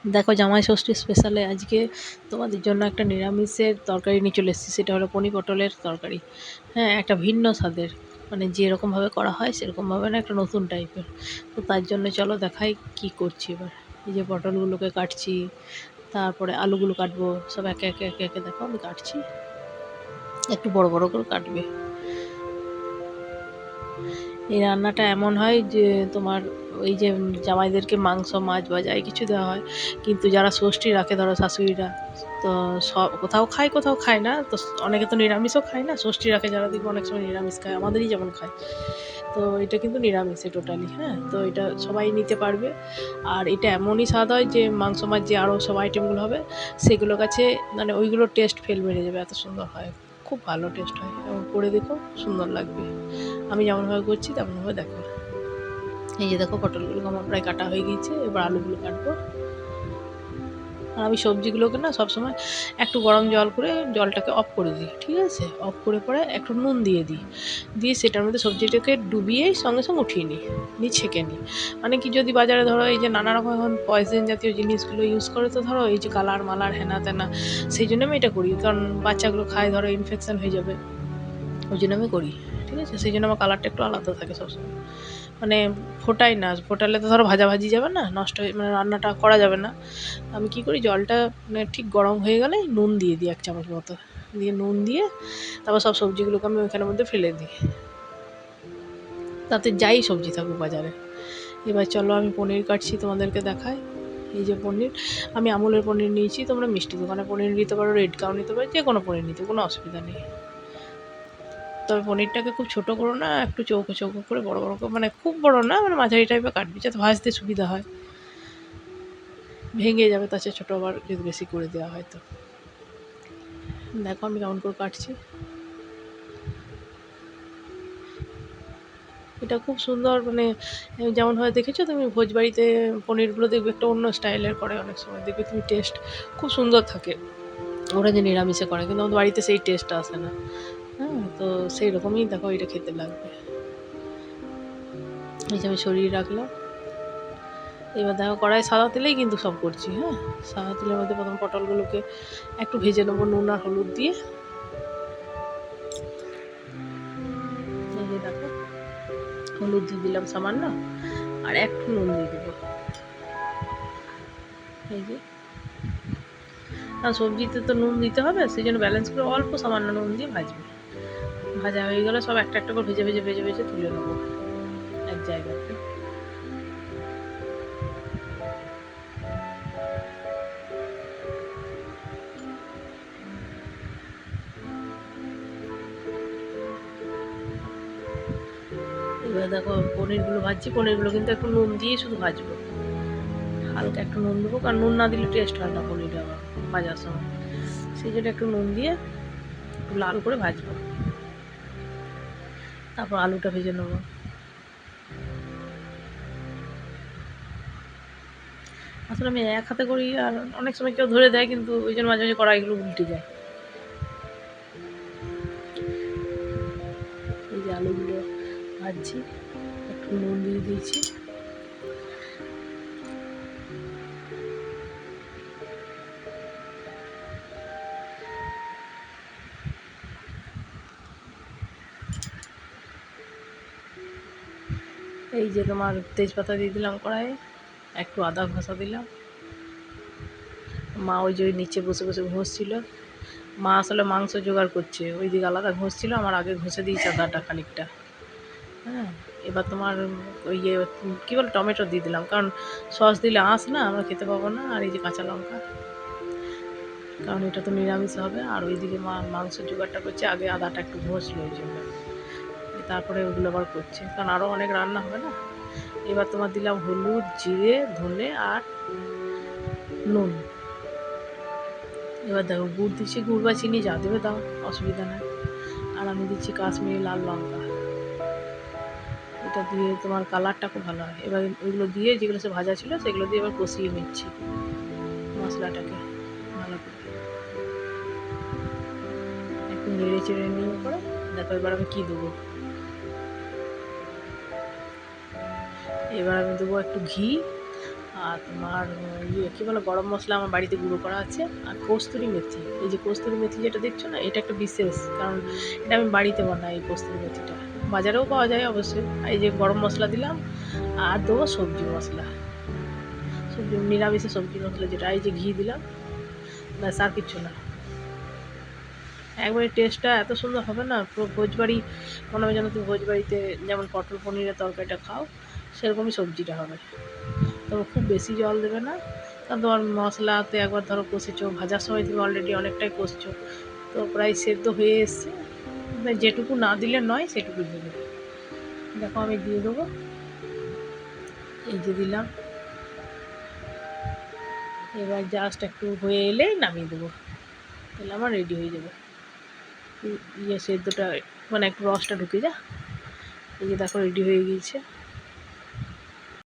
দেখো জামাই ষষ্ঠী স্পেশালে আজকে তোমাদের জন্য একটা নিরামিষের তরকারি নিয়ে চলে এসেছি। সেটা হলো পনির পটলের তরকারি। হ্যাঁ, একটা ভিন্ন স্বাদের, মানে যেরকমভাবে করা হয় সেরকমভাবে না, একটা নতুন টাইপের। তো তার জন্য চলো দেখাই কি করছি এবার। এই যে পটলগুলোকে কাটছি, তারপরে আলুগুলো কাটবো, সব একে একে একে একে দেখো আমি কাটছি। একটু বড় বড় করে কাটবে। এই রান্নাটা এমন হয় যে তোমার ওই যে জামাইদেরকে মাংস মাছ বা যাই কিছু দেওয়া হয়, কিন্তু যারা ষষ্ঠী রাখে ধরো শাশুড়িরা, তো সব কোথাও খায় কোথাও খায় না, তো অনেকে তো নিরামিষও খায় না, ষষ্ঠী রাখে যারা দেখবো অনেক সময় নিরামিষ খায়, আমাদেরই যেমন খায়। তো এটা কিন্তু নিরামিষে টোটালি, হ্যাঁ, তো এটা সবাই নিতে পারবে। আর এটা এমনই স্বাদ হয় যে মাংস মাছ যে আরও সব আইটেমগুলো হবে সেগুলোর কাছে, মানে ওইগুলোর টেস্ট ফেল মেরে যাবে, এত সুন্দর হয়। খুব ভালো টেস্ট হয়, এবং করে দেখো সুন্দর লাগবে। আমি যেমনভাবে করছি তেমনভাবে দেখো। এই যে দেখো পটলগুলো আমার প্রায় কাটা হয়ে গিয়েছে, এবার আলুগুলো কাটবো। আর আমি সবজিগুলোকে না সবসময় একটু গরম জল করে জলটাকে অফ করে দিই, ঠিক আছে? অফ করে পরে একটু নুন দিয়ে দিই, দিয়ে সেটার মধ্যে সবজিটাকে ডুবিয়েই সঙ্গে সঙ্গে উঠিয়ে নিই ছেঁকে নিই। মানে কি, যদি বাজারে ধরো এই যে নানা রকম এখন পয়জন জাতীয় জিনিসগুলো ইউজ করে, তো ধরো এই যে কালার মালার হেনা তেনা, সেই জন্য আমি এটা করি, কারণ বাচ্চাগুলো খায়, ধরো ইনফেকশান হয়ে যাবে, ওই জন্য আমি করি। ঠিক আছে, সেই জন্য আমার কালারটা একটু আলাদা থাকে সবসময়। মানে ফোটাই না, ফোটালে তো ধরো ভাজাভাজি যাবে না, নষ্ট হয়ে মানে রান্নাটা করা যাবে না। আমি কী করি, জলটা মানে ঠিক গরম হয়ে গেলে নুন দিয়ে দিই 1 চামচ মতো, দিয়ে নুন দিয়ে তারপর সব সবজিগুলোকে আমি ওইখানের মধ্যে ফেলে দিই, তাতে যাই সবজি থাকুক বাজারে। এবার চলো আমি পনির কাটছি, তোমাদেরকে দেখাই। এই যে পনির, আমি আমুলের পনির নিয়েছি, তোমরা মিষ্টি দোকানে পনির নিতে পারো, রেড কাউ নিতে পারো, যে কোনো পনির নিতে কোনো অসুবিধা নেই। তবে পনিরটাকে খুব ছোটো করো না, একটু চৌকো চৌকো করে বড় বড় করে, মানে খুব বড় না, মানে মাঝারি টাইপের কাটবি, যাতে ভাজতে সুবিধা হয়। ভেঙে যাবে, তার চেয়ে ছোটো আবার যদি বেশি করে দেওয়া হয় তো। দেখো আমি কেমন করে কাটছি। এটা খুব সুন্দর, মানে যেমন হয় দেখেছো তুমি ভোজবাড়িতে পনিরগুলো দেখবে একটা অন্য স্টাইলের করে, অনেক সময় দেখবে তুমি টেস্ট খুব সুন্দর থাকে। ওরা যে নিরামিষে করে, কিন্তু আমাদের বাড়িতে সেই টেস্টটা আসে না। হ্যাঁ, তো সেই রকমই দেখো এটা খেতে লাগবে। এই যে আমি সরিয়ে রাখলাম। এবার দেখো কড়াই সাদা তেলেই কিন্তু সব করছি। হ্যাঁ, সাদা তেলের মধ্যে প্রথম পটলগুলোকে একটু ভেজে নেবো নুন আর হলুদ দিয়ে। এই যে দেখো হলুদ দিয়ে দিলাম সামান্য, আর একটু নুন দিয়ে দেবো। এই যে, কারণ সবজিতে তো নুন দিতে হবে, সেই জন্য ব্যালেন্স করে অল্প সামান্য নুন দিয়ে ভাজবো। ভাজা হয়ে গেলে সব একটা একটা করে ভেজে ভেজে ভেজে ভেজে তুলে নেবো এক জায়গাতে। এবার দেখো পনিরগুলো ভাজছি, পনিরগুলো কিন্তু একটু নুন দিয়ে শুধু ভাজবো, হালকা একটু নুন দেবো, কারণ নুন না দিলে টেস্ট হয় না পনিরটা আবার ভাজার সময়। সেই জন্য একটু নুন দিয়ে একটু লাল করে ভাজবো, তারপর আলুটা ভেজে নেবো। আসলে আমি এক হাতে করি, আর অনেক সময় কেউ ধরে দেয়, কিন্তু ওই জন্য মাঝে মাঝে কড়াইগুলো উল্টে যায়। এই যে আলুগুলো ভাজছি, একটু নুন দিয়ে দিয়েছি। এই যে তোমার তেজপাতা দিয়ে দিলাম কড়াইয়ে, একটু আদা ঘষা দিলাম। মা ওই যে ওই নিচে বসে বসে ঘষছিল, মা আসলে মাংস জোগাড় করছে, ওই দিকে আলাদা ঘষছিল, আমার আগে ঘষে দিয়েছে আদাটা খানিকটা। হ্যাঁ, এবার তোমার ওই ইয়ে কী বলে টমেটো দিয়ে দিলাম, কারণ সস দিলে আঁশ না, আমরা খেতে পাবো না। আর এই যে কাঁচা লঙ্কা, কারণ এটা তো নিরামিষ হবে। আর ওইদিকে মা মাংস জোগাড়টা করছে, আগে আদাটা একটু ঘষলো ওই জন্য, তারপরে ওগুলো আবার করছে, কারণ আরও অনেক রান্না হবে না। এবার তোমার দিলাম হলুদ, জিরে, ধনে আর নুন। এবার দেখো গুড় দিচ্ছি, গুড় বা চিনি যা দেবে দাও, অসুবিধা নেই। আর আমি দিচ্ছি কাশ্মীরি লাল লঙ্কা, এটা দিয়ে তোমার কালারটা খুব ভালো হয়। এবার ওইগুলো দিয়ে, যেগুলো সে ভাজা ছিল সেগুলো দিয়ে এবার কষিয়ে নিচ্ছি মশলাটাকে ভালো করে, একটু নেড়ে চেড়ে নিয়ে পরে দেখো এবার আমি কী দেবো। এবার আমি দেবো একটু ঘি, আর তোমার কী বলো, গরম মশলা আমার বাড়িতে গুঁড়ো করা আছে, আর কস্তুরি মেথি। এই যে কস্তুরি মেথি যেটা দেখছো না, এটা একটা বিশেষ, কারণ এটা আমি বাড়িতে বানাই। এই কস্তুরি মেথিটা বাজারেও পাওয়া যায় অবশ্যই। এই যে গরম মশলা দিলাম, আর দেবো সবজি মশলা, সবজি নিরামিষে সবজি মশলা যেটা। এই যে ঘি দিলাম, ব্যাস, আর কিচ্ছু না। একবারে টেস্টটা এত সুন্দর হবে না, পুরো ভোজবাড়ি মনে হবে যেন তুমি ভোজবাড়িতে যেমন পটল পনিরের তরকারিটা খাও, সেরকমই সবজিটা হবে। তবে খুব বেশি জল দেবে না, কারণ তোমার মশলাতে একবার ধরো কষেছো, ভাজার সময় তুমি অলরেডি অনেকটাই কষছো, তো প্রায় সেদ্ধ হয়ে এসছে। যেটুকু না দিলে নয় সেটুকু দেবে। দেখো আমি দিয়ে দেবো, এই যে দিলাম। এবার জাস্ট একটু হয়ে এলে নামিয়ে দেবো, তাহলে আমার রেডি হয়ে যাবে। সেদ্ধটা মানে একটু রসটা ঢুকে যা। এই যে দেখো রেডি হয়ে গিয়েছে।